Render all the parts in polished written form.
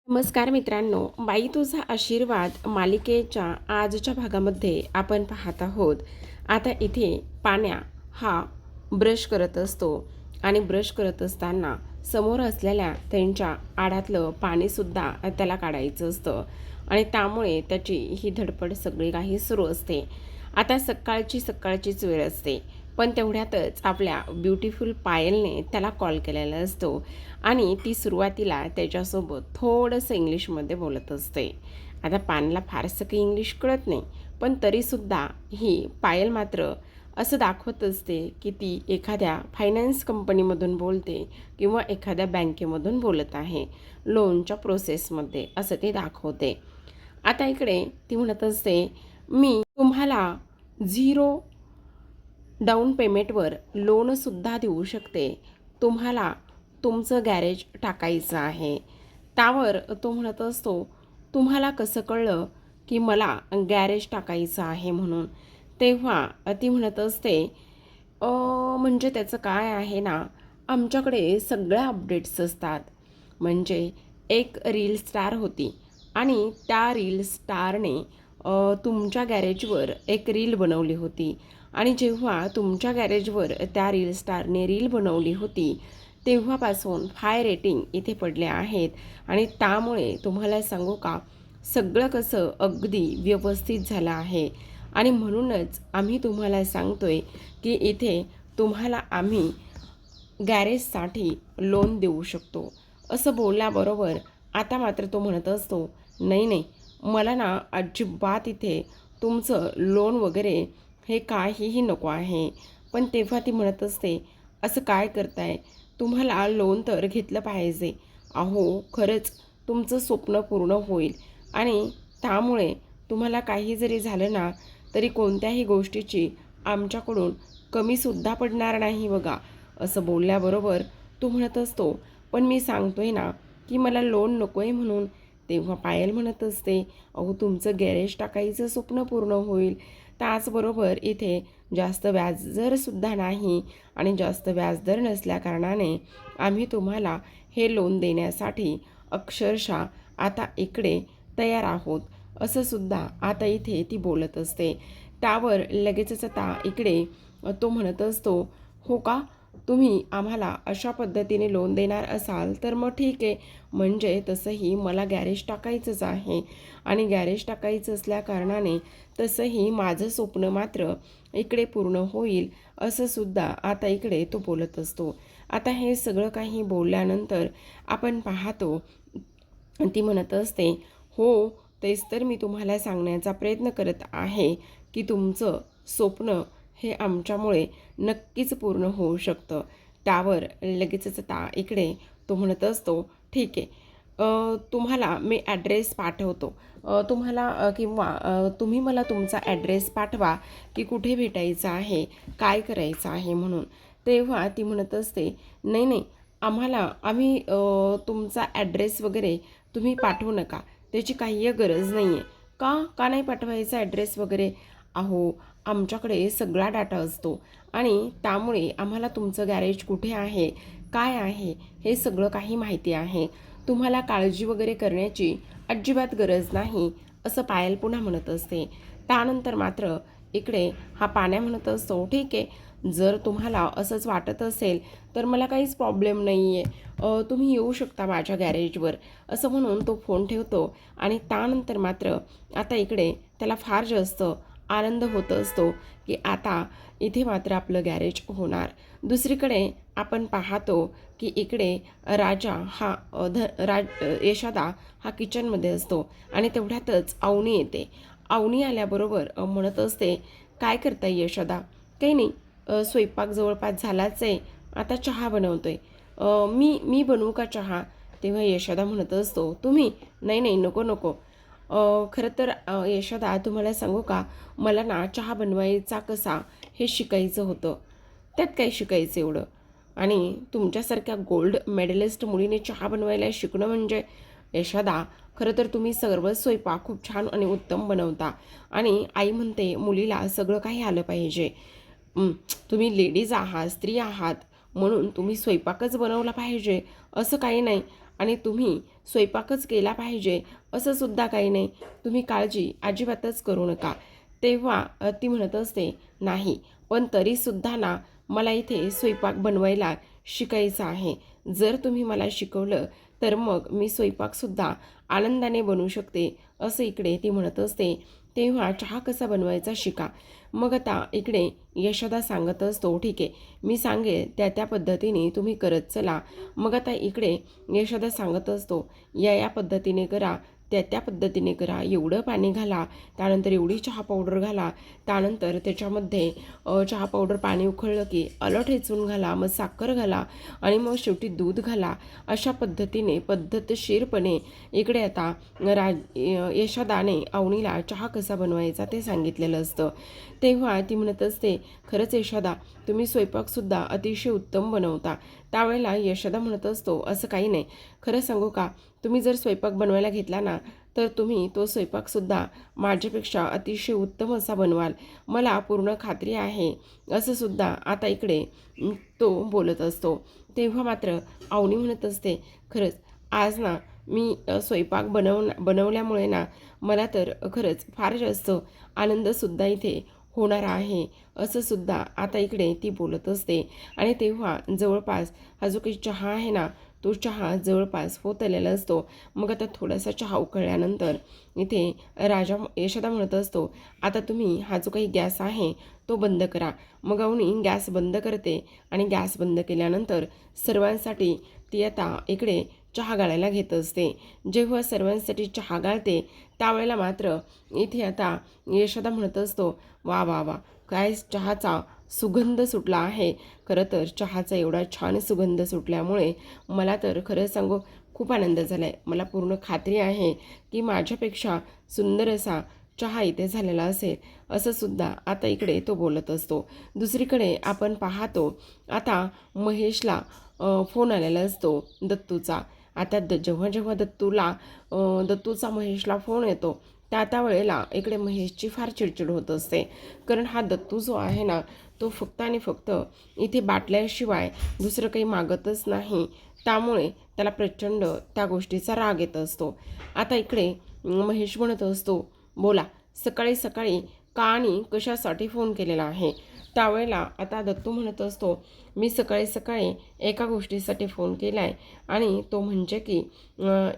नमस्कार मित्रांनो, बाई तुझा आशीर्वाद मालिकेच्या आजच्या भागामध्ये आपण पाहत आहोत. आता इथे पाण्या हा ब्रश करत असतो आणि ब्रश करत असताना समोर असलेल्या त्यांच्या आडातलं पाणीसुद्धा त्याला काढायचं असतं आणि त्यामुळे त्याची ही धडपड सगळी काही सुरू असते. आता सकाळचीच वेळ असते, पण तेवढ्यातच आपल्या ब्युटिफुल पायलने त्याला कॉल केलेला असतो आणि ती सुरुवातीला त्याच्यासोबत थोडंसं इंग्लिशमध्ये बोलत असते. आता पानला फारसं काही इंग्लिश कळत नाही, पण तरीसुद्धा ही पायल मात्र असं दाखवत असते की ती एखाद्या फायनान्स कंपनीमधून बोलते किंवा एखाद्या बँकेमधून बोलत आहे, लोनच्या प्रोसेसमध्ये असं ती दाखवते. आता इकडे ती म्हणत असते, मी तुम्हाला 0 डाऊन पेमेंटवर लोनसुद्धा देऊ शकते. तुम्हाला तुमचं गॅरेज टाकायचं आहे. त्यावर तो म्हणत असतो, तुम्हाला कसं कळलं की मला गॅरेज टाकायचं आहे म्हणून? तेव्हा ती म्हणत असते, म्हणजे त्याचं काय आहे ना, आमच्याकडे सगळ्या अपडेट्स असतात. म्हणजे एक रील स्टार होती आणि त्या रील स्टारने तुमच्या गॅरेजवर एक रील बनवली होती आणि जेव्हा तुमच्या गॅरेजवर त्या रील स्टारने रील बनवली होती तेव्हापासून 5 रेटिंग इथे पडले आहेत आणि त्यामुळे तुम्हाला सांगू का, सगळं कसं अगदी व्यवस्थित झालं आहे आणि म्हणूनच आम्ही तुम्हाला सांगतोय की इथे तुम्हाला आम्ही गॅरेजसाठी लोन देऊ शकतो. असं बोलल्याबरोबर आता मात्र तो म्हणत असतो, नाही नाही, मला ना अजिबात इथे तुमचं लोन वगैरे हे काहीही नको आहे. पण तेव्हा ती म्हणत असते, असं काय करताय, तुम्हाला लोन तर घेतलं पाहिजे. अहो खरंच तुमचं स्वप्न पूर्ण होईल आणि त्यामुळे तुम्हाला काही जरी झालं ना तरी कोणत्याही गोष्टीची आमच्याकडून कमीसुद्धा पडणार नाही बघा. असं बोलल्याबरोबर तो म्हणत असतो, पण मी सांगतोय ना की मला लोन नको आहे म्हणून. तेव्हा पायल म्हणत असते, अहो तुमचं गॅरेज टाकायचं स्वप्न पूर्ण होईल. त्याचबरोबर इथे जास्त व्याजदरसुद्धा नाही आणि जास्त व्याजदर नसल्याकारणाने आम्ही तुम्हाला हे लोन देण्यासाठी अक्षरशः आता इकडे तयार आहोत. असंसुद्धा आता इथे ती बोलत असते. त्यावर लगेचच आता इकडे तो म्हणत असतो, हो का, तुम्ही आम्हाला अशा पद्धतीने लोन देणार असाल तर मग ठीक आहे. म्हणजे तसंही मला गॅरेज टाकायचंच आहे आणि गॅरेज टाकायचं असल्याकारणाने तसंही माझं स्वप्न मात्र इकडे पूर्ण होईल. असंसुद्धा आता इकडे तो बोलत असतो. आता हे सगळं काही बोलल्यानंतर आपण पाहतो ती म्हणत असते, हो तेच तर मी तुम्हाला सांगण्याचा प्रयत्न करत आहे की तुमचं स्वप्न हे आमच्यामुळे नक्कीच पूर्ण होऊ शकतं. त्यावर लगेचच आता इकडे तो म्हणत असतो, ठीक आहे, तुम्हाला मी ॲड्रेस पाठवतो. तुम्हाला किंवा तुम्ही मला तुमचा ॲड्रेस पाठवा की कुठे भेटायचं आहे, काय करायचं आहे म्हणून. तेव्हा ती म्हणत असते, नाही नाही, आम्ही तुमचा ॲड्रेस वगैरे तुम्ही पाठवू नका, त्याची काही गरज नाही आहे. का नाही पाठवायचा ॲड्रेस वगैरे? अहो आमच्याकडे सगळा डाटा असतो आणि त्यामुळे आम्हाला तुमचं गॅरेज कुठे आहे, काय आहे, हे सगळं काही माहिती आहे. तुम्हाला काळजी वगैरे करण्याची अजिबात गरज नाही, असं पायल पुन्हा म्हणत असते. त्यानंतर मात्र इकडे हा पाण्या म्हणत असतो, ठीक आहे, जर तुम्हाला असंच वाटत असेल तर मला काहीच प्रॉब्लेम नाही आहे, तुम्ही येऊ शकता माझ्या गॅरेजवर. असं म्हणून तो फोन ठेवतो आणि त्यानंतर मात्र आता इकडे त्याला फार जास्त आनंद होत असतो की आता इथे मात्र आपलं गॅरेज होणार. दुसरीकडे आपण पाहतो की इकडे राजा हा यशोदा हा किचनमध्ये असतो आणि तेवढ्यातच अवनी येते. अवनी आल्याबरोबर म्हणत असते, काय करताय यशोदा? काही नाही, स्वयंपाक जवळपास झालाच आहे, आता चहा बनवतोय. मी बनवू का चहा? तेव्हा यशोदा म्हणत असतो, तुम्ही? नाही नाही, नको नको. खरं तर यशोदा तुम्हाला सांगू का, मला ना चहा बनवायचा कसा हे शिकायचं होतं. त्यात काय शिकायचं एवढं? आणि तुमच्यासारख्या गोल्ड मेडलिस्ट मुलीने चहा बनवायला शिकणं म्हणजे, यशोदा खरं तर तुम्ही सर्व स्वयंपाक खूप छान आणि उत्तम बनवता आणि आई म्हणते मुलीला सगळं काही आलं पाहिजे. तुम्ही लेडीज आहात, स्त्री आहात, म्हणून तुम्ही स्वयंपाकच बनवला पाहिजे असं काही नाही. आणि तुम्ही स्वयंपाकच केला पाहिजे असं सुद्धा काही नाही, तुम्ही काळजी अजिबातच करू नका. तेव्हा ती म्हणत असते, नाही पण तरीसुद्धा ना मला इथे स्वयंपाक बनवायला शिकायचं आहे. जर तुम्ही मला शिकवलं तर मग मी स्वयंपाकसुद्धा आनंदाने बनवू शकते, असं इकडे ती म्हणत असते. तेव्हा चहा कसा बनवायचा शिका. मग आता इकडे यशोदा सांगत असतो, ठीक आहे मी सांगेल त्या त्या पद्धतीने तुम्ही करत चला. मग आता इकडे यशोदा सांगत असतो, या या पद्धतीने करा, त्या त्या पद्धतीने करा, एवढं पाणी घाला, त्यानंतर एवढी चहा पावडर घाला, त्यानंतर त्याच्यामध्ये चहा पावडर पाणी उकळलं की आलं ठेचून घाला, मग साखर घाला आणि मग शेवटी दूध घाला. अशा पद्धतीने पद्धतशीरपणे इकडे आता यशोदाने अवनीला चहा कसा बनवायचा ते सांगितलेलं असतं. तेव्हा ती म्हणत असते, खरंच यशोदा तुम्ही स्वयंपाकसुद्धा अतिशय उत्तम बनवता. त्यावेळेला यशोदा म्हणत असतो, असं काही नाही, खरं सांगू का, तुम्ही जर स्वयंपाक बनवायला घेतला ना तर तुम्ही तो स्वयंपाकसुद्धा माझ्यापेक्षा अतिशय उत्तम असा बनवाल, मला पूर्ण खात्री आहे, असं सुद्धा आता इकडे तो बोलत असतो. तेव्हा मात्र अवनी म्हणत असते, खरंच आज ना मी स्वयंपाक बनवल्यामुळे ना मला तर खरंच फार जास्त आनंदसुद्धा इथे होणार आहे, असं सुद्धा आता इकडे ती बोलत असते. आणि तेव्हा जवळपास हा जो काही चहा आहे ना तो चहा जवळपास होत आलेला असतो. मग आता थोडासा चहा उकळल्यानंतर इथे यशोदा म्हणत असतो, आता तुम्ही हा जो काही गॅस आहे तो बंद करा. मग अवनी गॅस बंद करते आणि गॅस बंद केल्यानंतर सर्वांसाठी ती आता इकडे चहा गाळायला घेत असते. जेव्हा सर्वांसाठी चहा गाळते त्यावेळेला मात्र इथे आता यशोदा म्हणत असतो, वा वा वा, काय चहाचा सुगंध सुटला आहे. खरं तर चहाचा एवढा छान सुगंध सुटल्यामुळे मला तर खरं सांगू खूप आनंद झाला आहे. मला पूर्ण खात्री आहे की माझ्यापेक्षा सुंदर असा चहा इथे झालेला असेल, असं सुद्धा आता इकडे तो बोलत असतो. दुसरीकडे आपण पाहतो आता महेशला फोन आलेला असतो दत्तूचा. आता जेव्हा जेव्हा दत्तूचा महेशला फोन येतो त्या वेळेला इकडे महेशची फार चिडचिड होत असते. कारण हा दत्तू जो आहे ना तो फक्त आणि फक्त इथे बाटल्याशिवाय दुसरं काही मागतच नाही. त्यामुळे त्याला प्रचंड त्या गोष्टीचा राग येत असतो. आता इकडे महेश म्हणत असतो, बोला सकाळी सकाळी का आणि कशासाठी फोन केलेला आहे. त्यावेळेला आता दत्तू म्हणत असतो, मी सकाळी सकाळी एका गोष्टीसाठी फोन केला आहे आणि तो म्हणजे की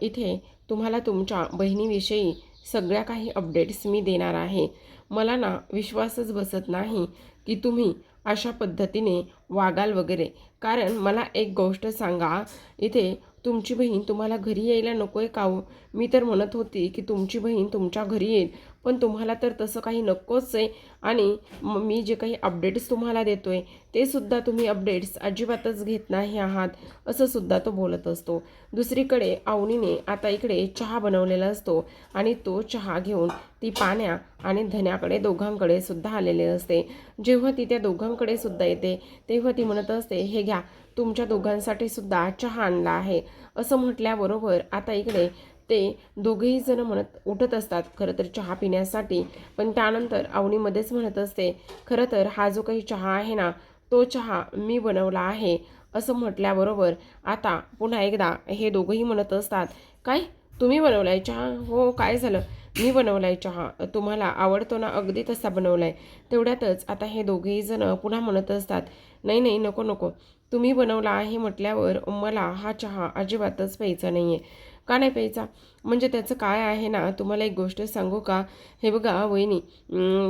इथे तुम्हाला तुमच्या बहिणीविषयी सगळ्या काही अपडेट्स मी देणार आहे. मला ना विश्वासच बसत नाही की तुम्ही अशा पद्धतीने वागाल वगैरे. कारण मला एक गोष्ट सांगा, इथे तुमची बहीण तुम्हाला घरी यायला नको आहे का हो? मी तर म्हणत होती की तुमची बहीण तुमच्या घरी येईल, पण तुम्हाला तर तसं काही नकोच आहे. आणि मी जे काही अपडेट्स तुम्हाला देतो आहे ते सुद्धा तुम्ही अपडेट्स अजिबातच घेत नाही आहात, असं सुद्धा तो बोलत असतो. दुसरीकडे अवनीने आता इकडे चहा बनवलेला असतो आणि तो चहा घेऊन ती पाण्या आणि धन्याकडे दोघांकडे सुद्धा आलेले असते. जेव्हा ती त्या दोघांकडे सुद्धा येते तेव्हा ती म्हणत असते, हे घ्या तुमच्या दोघांसाठी सुद्धा चहा आणला आहे. असं म्हटल्याबरोबर आता इकडे ते दोघेही जण उठत असतात खरं तर चहा पिण्यासाठी. पण त्यानंतर अवनीमध्येच म्हणत असते, खरं तर हा जो काही चहा आहे ना तो चहा मी बनवला आहे. असं म्हटल्याबरोबर आता पुन्हा एकदा हे दोघंही म्हणत असतात, काय तुम्ही बनवलाय चहा? हो, काय झालं, मी बनवलाय चहा, तुम्हाला आवडतो ना, अगदी तसा बनवलाय. तेवढ्यातच आता हे दोघेही जण पुन्हा म्हणत असतात, नाही नाही नको नको, तुम्ही बनवला आहे म्हटल्यावर मला हा चहा अजिबातच प्यायचा नाही आहे. का नाही प्यायचा म्हणजे त्याचं काय आहे ना, तुम्हाला एक गोष्ट सांगू का, हे बघा वहिनी,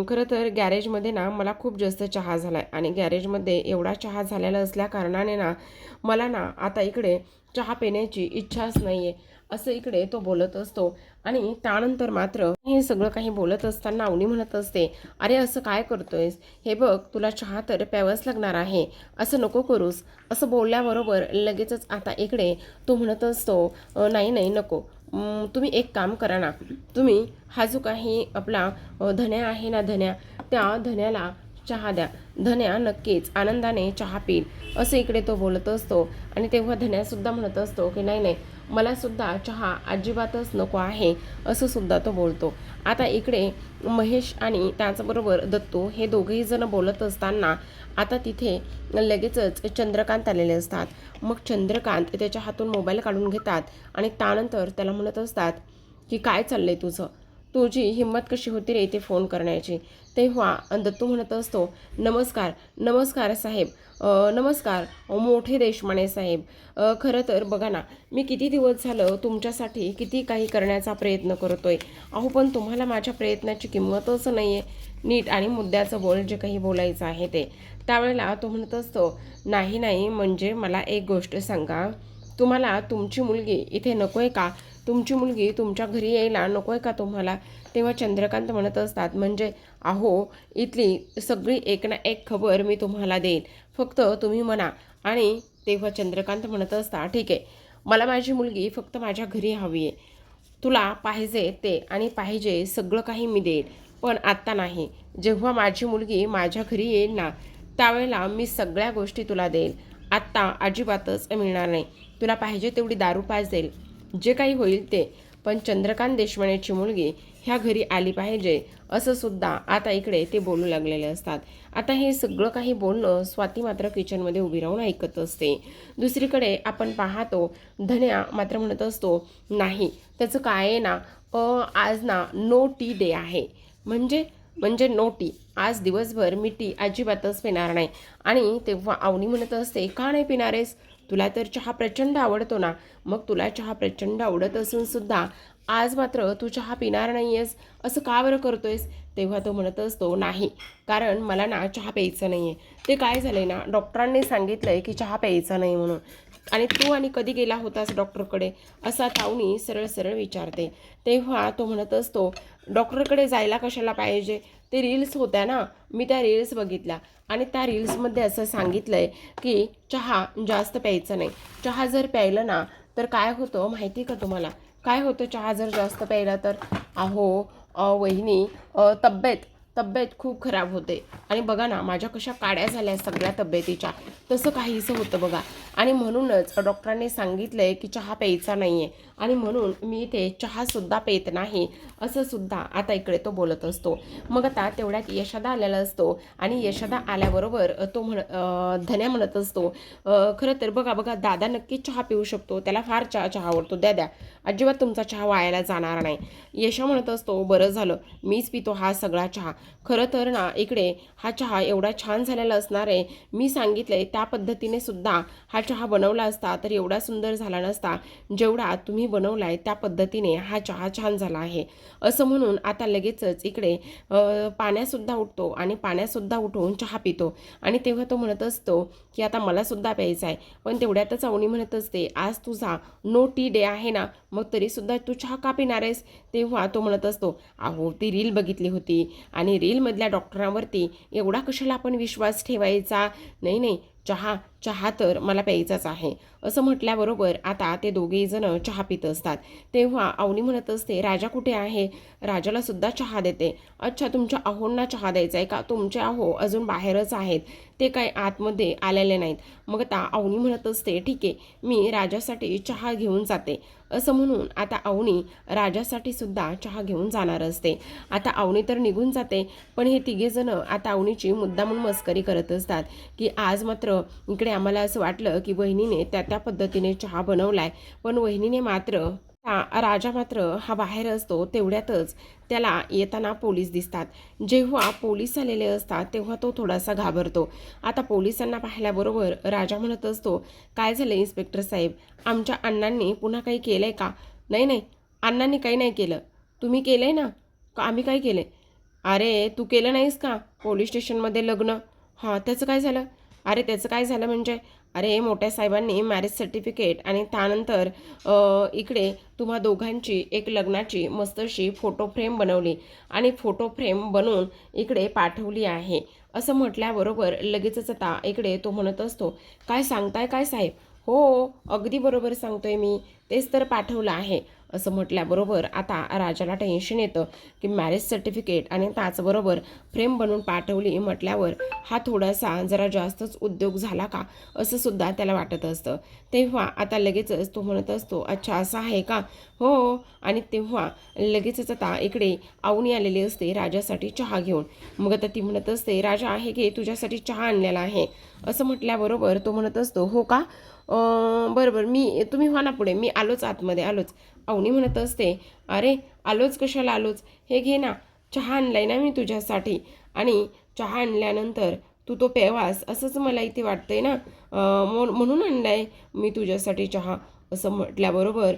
खरं तर गॅरेजमध्ये ना मला खूप जास्त चहा झाला आहे आणि गॅरेजमध्ये एवढा चहा झालेला असल्या कारणाने ना मला ना आता इकडे चहा पिण्याची इच्छाच नाही आहे, असं इकडे तो बोलत असतो. आणि त्यानंतर मात्र हे सगळं काही बोलत असताना अवनी म्हणत असते, अरे असं काय करतोयस, हे बघ तुला चहा तर प्यावंच लागणार आहे, असं नको करूस. असं बोलल्याबरोबर लगेचच आता इकडे तो म्हणत असतो, नाही नाही नको, तुम्ही एक काम करा ना, तुम्ही हा जो काही आपला धन्या आहे ना, त्या धन्याला चहा द्या. धन्या नक्कीच आनंदाने चहा पिईल असं इकडे तो बोलत असतो. आणि तेव्हा धन्यासुद्धा म्हणत असतो की नाही नाही, मलासुद्धा चहा अजिबातच नको आहे असं सुद्धा तो बोलतो. आता इकडे महेश आणि त्याचबरोबर दत्तू हे दोघेही जण बोलत असताना आता तिथे लगेचच चंद्रकांत आलेले असतात. मग चंद्रकांत त्याच्या हातून मोबाईल काढून घेतात आणि त्यानंतर त्याला म्हणत असतात की काय चाललंय तुझं, तुझी हिंमत कशी होती रे इथे फोन करण्याची. तेव्हा दत्तू म्हणत असतो नमस्कार नमस्कार साहेब, नमस्कार मोठे देशमाने साहेब. खरं तर बघा ना, मी किती दिवस झालं तुमच्यासाठी किती काही करण्याचा प्रयत्न करतोय अहो, पण तुम्हाला माझ्या प्रयत्नाची किंमतच नाही आहे. नीट आणि मुद्द्याचं बोल, जे काही बोलायचं आहे ते. त्यावेळेला तो म्हणत असतो नाही नाही, म्हणजे मला एक गोष्ट सांगा, तुम्हाला तुमची मुलगी इथे नको आहे का, तुमची मुलगी तुमच्या घरी यायला नको आहे का तुम्हाला. तेव्हा चंद्रकांत म्हणत असतात म्हणजे अहो, इथली सगळी एक ना एक खबर मी तुम्हाला देईन, फक्त तुम्ही म्हणा. आणि तेव्हा चंद्रकांत म्हणत असता ठीक आहे, मला माझी मुलगी फक्त माझ्या घरी हवी आहे, तुला पाहिजे ते आणि पाहिजे सगळं काही मी देईन, पण आत्ता नाही. जेव्हा माझी मुलगी माझ्या घरी येईल ना, त्यावेळेला मी सगळ्या गोष्टी तुला देईल. आत्ता अजिबातच मिळणार नाही. तुला पाहिजे तेवढी दारू पाजेल, जे काही होईल ते, पण चंद्रकांत देशमानेची मुलगी ह्या घरी आली पाहिजे असं सुद्धा आता इकडे ते बोलू लागलेले असतात. आता हे सगळं काही बोलणं स्वाती मात्र किचनमध्ये उभी राहून ऐकत असते. दुसरीकडे आपण पाहतो धन्या मात्र म्हणत असतो नाही, त्याचं काय आहे ना, आज ना नो टी डे आहे. म्हणजे म्हणजे नो टी, आज दिवसभर मी टी अजिबातच पिणार नाही. आणि तेव्हा अवनी म्हणत असते का नाही पिणार आहेस, तुला तर चहा प्रचंड आवडतो ना, मग तुला चहा प्रचंड आवडत असून सुद्धा आज मात्र तू चहा पिणार नाही आहेस, असं का बरं करतोयस. तेव्हा तो म्हणत असतो नाही, कारण मला ना चहा प्यायचं नाही आहे. ते काय झालं आहे ना, डॉक्टरांनी सांगितलं आहे की चहा प्यायचा नाही म्हणून. आणि तू आणि कधी गेला होतास डॉक्टरकडे, असा तावनी सरळ सरळ विचारते. तेव्हा तो म्हणत असतो डॉक्टरकडे जायला कशाला पाहिजे, ते रील्स होत्या ना, मी त्या रील्स बघितल्या आणि त्या रील्समध्ये असं सांगितलं आहे की चहा जास्त प्यायचं नाही. चहा जर प्यायलं ना तर काय होतं माहिती का तुम्हाला, काय होतं चहा जर जास्त प्यायला तर, अहो वहिनी, तब्येत खूप खराब होते. आणि बघा ना, माझ्या कशा काड्या झाल्या सगळ्या तब्येतीच्या, तसं काहीसं होतं बघा. आणि म्हणूनच डॉक्टरांनी सांगितलं आहे की चहा प्यायचा नाही आहे, आणि म्हणून मी इथे चहासुद्धा पेत नाही असं सुद्धा आता इकडे तो बोलत असतो. मग आता तेवढ्यात यशोदा आलेला असतो आणि यशोदा आल्याबरोबर तो धन्या म्हणत असतो खरं तर बघा दादा नक्कीच चहा पिऊ शकतो, त्याला फार चहा आवडतो, द्या अजिबात तुमचा चहा वायाला जाणार नाही. यशा म्हणत असतो बरं झालं मीच पितो हा सगळा चहा. खरं तर ना इकडे हा चहा एवढा छान झालेला असणार आहे, मी सांगितलंय त्या पद्धतीने सुद्धा हा चहा बनवला असता तर एवढा सुंदर झाला नसता, जेवढा तुम्ही बनवलाय त्या पद्धतीने हा चहा छान झाला आहे. असं म्हणून आता लगेचच इकडे पाण्यासुद्धा उठतो आणि पाण्यासुद्धा उठवून चहा पितो. आणि तेव्हा तो म्हणत असतो की आता मलासुद्धा प्यायचा आहे. पण तेवढ्यातच अवनी म्हणत असते आज तुझा नो टी डे आहे ना, मग तरीसुद्धा तू चहा का पिणार आहेस. तेव्हा तो म्हणत असतो अहो, ती रील बघितली होती आणि रीलमधल्या डॉक्टरांवरती एवढा कशाला आपण विश्वास ठेवायचा. नाही, चहा तर मला प्यायचाच आहे असं म्हटल्याबरोबर आता ते दोघेही जण चहा पित असतात. तेव्हा अवनी म्हणत असते राजा कुठे आहे, राजाला सुद्धा चहा देते. अच्छा, तुमच्या अहोंना चहा द्यायचा आहे का, तुमचे अहो अजून बाहेरच आहेत, ते काय आतमध्ये आलेले नाहीत. मग आता अवनी म्हणत असते ठीक आहे, मी राजासाठी चहा घेऊन जाते. असं म्हणून आता अवनी राजासाठी सुद्धा चहा घेऊन जाणार असते. आता अवनी तर निघून जाते, पण हे तिघेजण आता अवनीची मुद्दामून मस्करी करत असतात की आज मात्र इकडे आम्हाला असं वाटलं की वहिनीने त्या पद्धतीने चहा बनवलाय, पण वहिनीने मात्र राजा मात्र हा बाहेर असतो. तेवढ्यातच त्याला येताना पोलीस दिसतात. जेव्हा पोलीस आलेले असतात तेव्हा तो थोडासा घाबरतो. आता पोलिसांना पाहिल्याबरोबर राजा म्हणत असतो काय झालं इन्स्पेक्टर साहेब, आमच्या अण्णांनी पुन्हा काही केलं आहे का. नाही, अण्णांनी काही नाही केलं, तुम्ही केलं आहे ना, का आम्ही काय केलं. अरे तू केलं नाहीस का पोलीस स्टेशनमध्ये लग्न. हां, त्याचं काय झालं. अरे त्याचं काय झालं म्हणजे, अरे मोठ्या साहेबांनी मॅरेज सर्टिफिकेट आणि त्यानंतर इकडे तुम्हा दोघांची एक लग्नाची मस्त अशी फोटो फ्रेम बनवली आणि फोटो फ्रेम बनवून इकडे पाठवली आहे. असं म्हटल्याबरोबर लगेचच आता इकडे तो म्हणत असतो काय सांगताय काय साहेब. हो, अगदी बरोबर सांगतोय मी, तेच तर पाठवलं आहे. असं म्हटल्याबरोबर आता राजाला टेन्शन येतं की मॅरेज सर्टिफिकेट आणि त्याचबरोबर फ्रेम बनवून पाठवली म्हटल्यावर हा थोडासा जरा जास्तच उद्योग झाला का असं सुद्धा त्याला वाटत असतं. तेव्हा आता लगेचच तो म्हणत असतो, अच्छा असं आहे का, हो. आणि तेव्हा लगेचच आता इकडे आवनी आलेली असते राजासाठी चहा घेऊन. मग आता ती म्हणत असते, राजा आहे की तुझ्यासाठी चहा आणलेला आहे. असं म्हटल्याबरोबर तो म्हणत असतो, हो का, बरोबर, तुम्ही व्हा ना पुढे, मी आलोच, आतमध्ये आलोच. अवनी म्हणत असते, अरे आलोच कशाला आलोच, हे घे ना, चहा आणलाय ना मी तुझ्यासाठी, आणि चहा आणल्यानंतर तू तो प्यावास असंच मला इथे वाटतंय ना, म्हणून आणलाय मी तुझ्यासाठी चहा. असं म्हटल्याबरोबर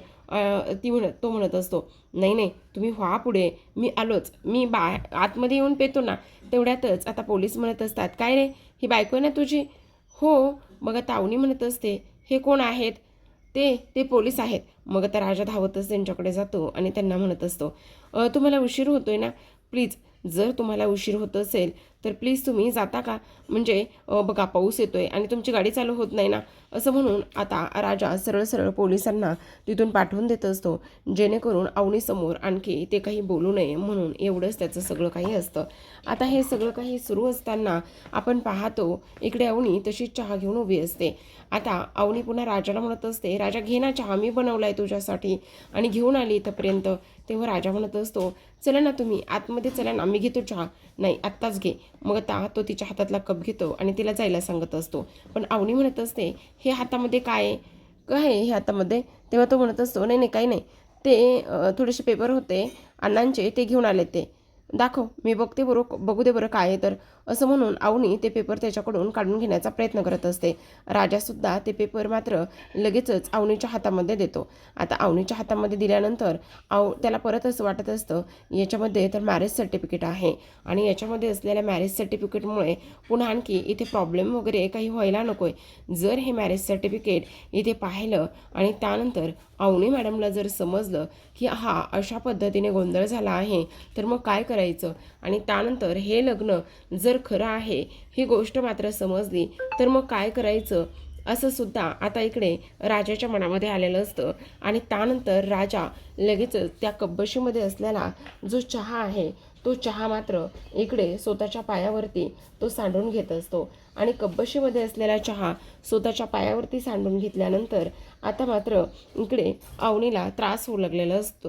तो म्हणत असतो, नाही नाही तुम्ही व्हा पुढे, मी आलोच, मी आतमध्ये येऊन पेतो ना. तेवढ्यातच आता पोलीस म्हणत असतात, काय रे, ही बायको आहे ना तुझी, हो. मग आता अवनी म्हणत असते, हे कोण आहेत, ते पोलीस आहेत. मग आता राजा धावतच त्यांच्याकडे जातो आणि त्यांना म्हणत असतो, तुम्हाला उशीर होतोय ना, प्लीज जर तुम्हाला उशीर होत असेल तर प्लीज तुम्ही जाता का, म्हणजे बघा पाऊस येतोय आणि तुमची गाडी चालू होत नाही ना. असं म्हणून आता राजा सरळ सरळ पोलिसांना तिथून पाठवून देत असतो, जेणेकरून अवनीसमोर आणखी ते काही बोलू नये म्हणून. एवढंच त्याचं सगळं काही असतं. आता हे सगळं काही सुरू असताना आपण पाहतो इकडे अवनी तशीच चहा घेऊन उभी असते. आता अवनी पुन्हा राजाला म्हणत असते, राजा घे ना चहा, मी बनवलाय तुझ्यासाठी आणि घेऊन आली इथंपर्यंत. तेव्हा राजा म्हणत असतो, चला ना तुम्ही आतमध्ये चला ना, मी घेतो चहा. नाही आत्ताच घे. मग आता तो तिच्या हातातला कप घेतो आणि तिला जायला सांगत असतो. पण अवनी म्हणत असते, हे हातामध्ये काय आहे, काय आहे हे हातामध्ये. तेव्हा तो म्हणत असतो, नाही नाही काही नाही, ते थोडेसे पेपर होते अण्णांचे, ते घेऊन आले, ते दाखव, मी बघते बघू दे बरं काय आहे तर. असं म्हणून अवनी ते पेपर त्याच्याकडून काढून घेण्याचा प्रयत्न करत असते. राजासुद्धा ते पेपर मात्र लगेचच अवनीच्या हातामध्ये देतो. आता अवनीच्या हातामध्ये दिल्यानंतर त्याला परत असं वाटत असतं, याच्यामध्ये तर मॅरेज सर्टिफिकेट आहे आणि याच्यामध्ये असलेल्या मॅरेज सर्टिफिकेटमुळे पुन्हा आणखी इथे प्रॉब्लेम वगैरे काही व्हायला नको आहे. जर हे मॅरेज सर्टिफिकेट इथे पाहिलं आणि त्यानंतर अवनी मॅडमला जर समजलं की हा अशा पद्धतीने गोंधळ झाला आहे तर मग काय करायचं, आणि त्यानंतर हे लग्न जर खरं आहे ही गोष्ट मात्र समजली तर मग काय करायचं, असं सुद्धा आता इकडे राजाच्या मनामध्ये आलेलं असतं. आणि त्यानंतर राजा लगेचच त्या कब्बशीमध्ये असलेला जो चहा आहे तो चहा मात्र इकडे स्वतःच्या पायावरती तो सांडून घेत असतो. आणि कब्बशीमध्ये असलेला चहा स्वतःच्या पायावरती सांडून घेतल्यानंतर आता मात्र इकडे अवनीला त्रास होऊ लागलेला असतो,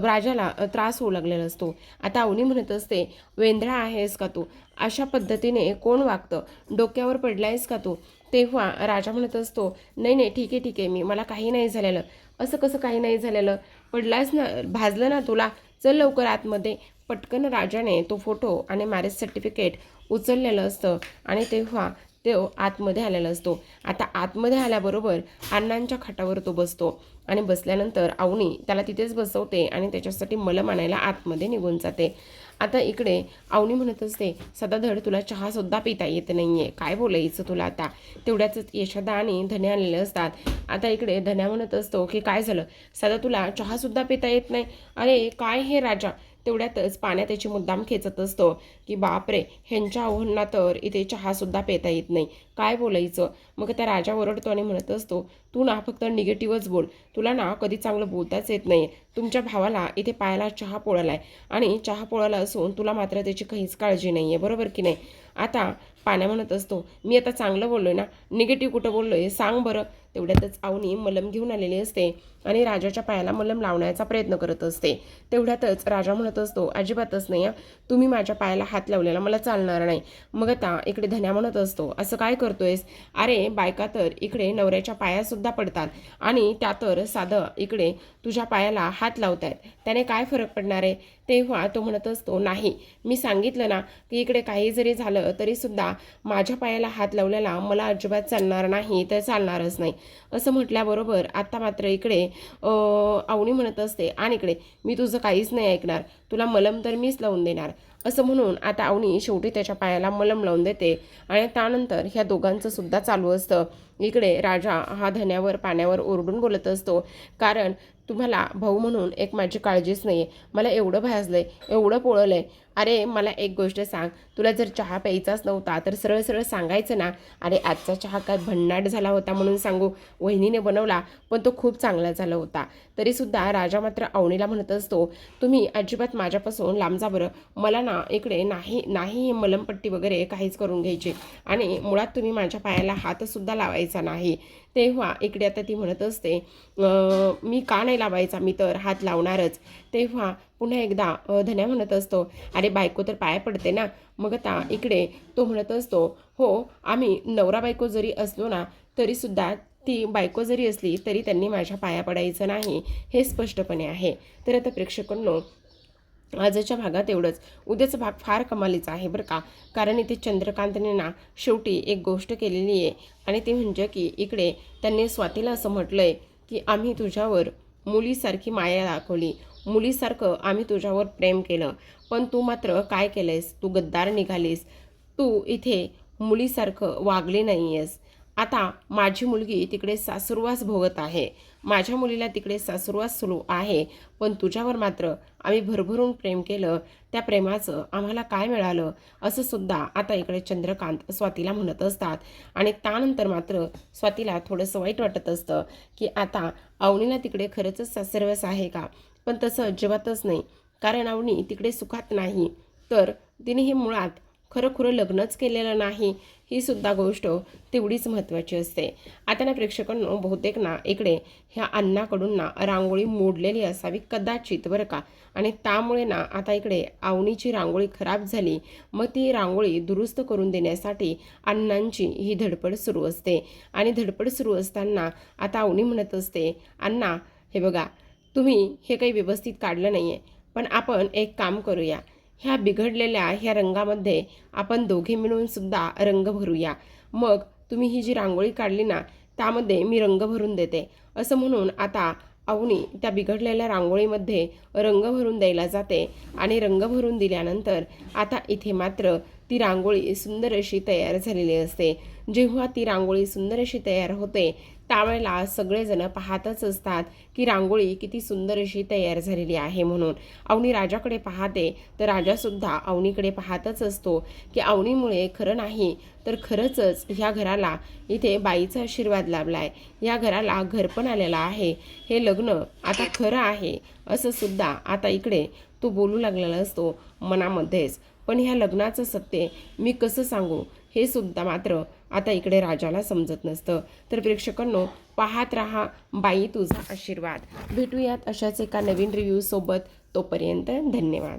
राजाला त्रास होऊ लागलेला असतो. आता अवनी म्हणत असते, वेंधळा आहेस का तू, अशा पद्धतीने कोण वागतं, डोक्यावर पडलायस का तू. तेव्हा राजा म्हणत असतो, नाही नाही ठीक आहे, मला काही नाही झालेलं. असं कसं काही नाही झालेलं, पडलायस ना, भाजलं ना तुला, चल लवकर आतमध्ये. पटकन राजाने तो फोटो आणि मॅरेज सर्टिफिकेट उचललेलं असतं आणि तेव्हा तो आतमध्ये आलेला असतो. आता आतमध्ये आल्याबरोबर अण्णांच्या खाटावर तो बसतो आणि बसल्यानंतर अवनी त्याला तिथेच बसवते आणि त्याच्यासाठी मलम आणायला आतमध्ये निघून जाते. आता इकडे अवनी म्हणत असते, सदाधड तुला चहासुद्धा पिता येत नाही आहे, काय बोलायचं तुला आता. तेवढ्याच यशोदा आणि धन्या आलेले असतात. आता इकडे धन्या म्हणत असतो की काय झालं, सदा तुला चहासुद्धा पिता येत नाही, अरे काय हे राजा. तेवढ्यातच पाण्यात त्याची मुद्दाम खेचत असतो की बापरे, ह्यांच्या आव्हांना तर इथे चहासुद्धा पिता येत नाही, काय बोलायचं. मग त्या राजा ओरडतो आणि म्हणत असतो, तू ना फक्त निगेटिव्हच बोल, तुला ना कधी चांगलं बोलताच येत नाही. तुमच्या भावाला इथे पायाला चहा पोळाला आहे आणि चहा पोळाला असून तुला मात्र त्याची काहीच काळजी नाही आहे, बरोबर की नाही. आता पाण्या म्हणत असतो, मी आता चांगलं बोललोय ना, निगेटिव्ह कुठं बोललोय सांग बरं. तेवढ्यातच अवनी मलम घेऊन आलेली असते आणि राजाच्या पायाला मलम लावण्याचा प्रयत्न करत असते. तेवढ्यातच राजा म्हणत असतो, अजिबातच नाही, तुम्ही माझ्या पायाला हात लावलेला मला चालणार नाही. मग आता इकडे धन्या म्हणत असतो, असं काय करतोयस, अरे बायका तर इकडे नवऱ्याच्या पायासुद्धा पडतात आणि त्या तर साधं इकडे तुझ्या पायाला हात लावत आहेत, त्याने काय फरक पडणार आहे. तेव्हा तो म्हणत असतो, नाही, मी सांगितलं ना की इकडे काही जरी झालं तरीसुद्धा माझ्या पायाला हात लावलेला मला अजिबात चालणार नाही, तर चालणारच नाही. असं म्हटल्याबरोबर आता मात्र इकडे अवनी म्हणत असते, आणि इकडे मी तुझं काहीच नाही ऐकणार, तुला मलम तर मीच लावून देणार. असं म्हणून आता अवनी शेवटी त्याच्या पायाला मलम लावून देते आणि त्यानंतर ह्या दोघांचं सुद्धा चालू असतं इकडे राजा हा धन्यावर पाण्यावर ओरडून बोलत असतो, कारण तुम्हाला भाऊ म्हणून एक माझी काळजीच नाही आहे. मला एवढं भाजलं आहे, एवढं पोळलं आहे. अरे मला एक गोष्ट सांग, तुला जर चहा प्यायचाच नव्हता तर सरळ सरळ सांगायचं ना. अरे आजचा चहा काय भन्नाट झाला होता म्हणून सांगू, वहिनीने बनवला पण तो खूप चांगला झाला होता. तरीसुद्धा राजा मात्र अवनीला म्हणत असतो, तुम्ही अजिबात माझ्यापासून लांब जा बरं. मला ना इकडे नाही नाही हे मलमपट्टी वगैरे काहीच करून घ्यायची आणि मुळात तुम्ही माझ्या पायाला हातसुद्धा लावायचा नाही. तेव्हा इकडे आता ती म्हणत असते, मी का नाही लावायचा, मी तर हात लावणारच. तेव्हा पुन्हा एकदा धन्या म्हणत असतो, अरे बायको तर पाया पडते ना. मग आता इकडे तो म्हणत असतो, हो आम्ही नवरा बायको जरी असलो ना तरीसुद्धा ती बायको जरी असली तरी त्यांनी माझ्या पाया पडायचं नाही, हे स्पष्टपणे आहे. तर आता प्रेक्षकांनो, आजच्या भागात एवढंच. उद्याचा भाग फार कमालीचा आहे बरं का, कारण इथे चंद्रकांतने ना शेवटी एक गोष्ट केलेली आहे आणि ती म्हणजे की इकडे त्यांनी स्वातीला असं म्हटलं आहे की आम्ही तुझ्यावर मुलीसारखी माया दाखवली, मुलीसारखं आम्ही तुझ्यावर प्रेम केलं, पण तू मात्र काय केलंयस, तू गद्दार निघालीस, तू इथे मुलीसारखं वागली नाही आहेस. आता माझी मुलगी तिकडे सासुरवास भोगत आहे, माझ्या मुलीला तिकडे सासुरवास सुरू आहे, पण तुझ्यावर मात्र आम्ही भरभरून प्रेम केलं, त्या प्रेमाचं आम्हाला काय मिळालं, असं सुद्धा आता इकडे चंद्रकांत स्वातीला म्हणत असतात. आणि त्यानंतर मात्र स्वातीला थोडंसं वाईट वाटत असतं की आता अवनीला तिकडे खरंच सासुरवास आहे का. पण तसं अजिबातच नाही, कारण अवनी तिकडे सुखात नाही, तर तिने हे मुळात खरं लग्नच केलेलं नाही, ही सुद्धा गोष्ट तेवढीच महत्त्वाची असते. आता ना प्रेक्षकांनो, बहुतेक ना इकडे ह्या अण्णाकडून ना रांगोळी मोडलेली असावी कदाचित बरं का, आणि त्यामुळे ना आता इकडे अवनीची रांगोळी खराब झाली. मग ती रांगोळी दुरुस्त करून देण्यासाठी अण्णांची ही धडपड सुरू असते. आणि धडपड सुरू असताना आता अवनी म्हणत असते, अण्णा हे बघा, तुम्ही हे काही व्यवस्थित काढलं नाही आहे, पण आपण एक काम करूया, ह्या बिघडलेल्या ह्या रंगामध्ये आपण दोघे मिळून सुद्धा रंग भरूया. मग तुम्ही ही जी रांगोळी काढली ना त्यामध्ये मी रंग भरून देते, असं म्हणून आता अवनी त्या बिघडलेल्या रांगोळीमध्ये रंग भरून द्यायला जाते. आणि रंग भरून दिल्यानंतर आता इथे मात्र ती रांगोळी सुंदर अशी तयार झालेली असते. जेव्हा ती रांगोळी सुंदर अशी तयार होते त्यावेळेला सगळेजण पाहतच असतात की रांगोळी किती सुंदर अशी तयार झालेली आहे म्हणून. अवनी राजाकडे पाहते तर राजासुद्धा अवनीकडे पाहतच असतो की अवनीमुळे खरं नाही तर खरंच ह्या घराला इथे बाईचा आशीर्वाद लाभला आहे, या घराला घरपण आलेलं आहे, हे लग्न आता खरं आहे असं सुद्धा आता इकडे तो बोलू लागलेला असतो मनामध्येच. पण ह्या लग्नाचं सत्य मी कसं सांगू, हे सुद्धा मात्र आता इकडे राजाला समजत नसतं. तर प्रेक्षकांनो, पाहत रहा बाई तुझा आशीर्वाद. भेटूयात अशाच एका नवीन रिव्ह्यूसोबत. तोपर्यंत धन्यवाद.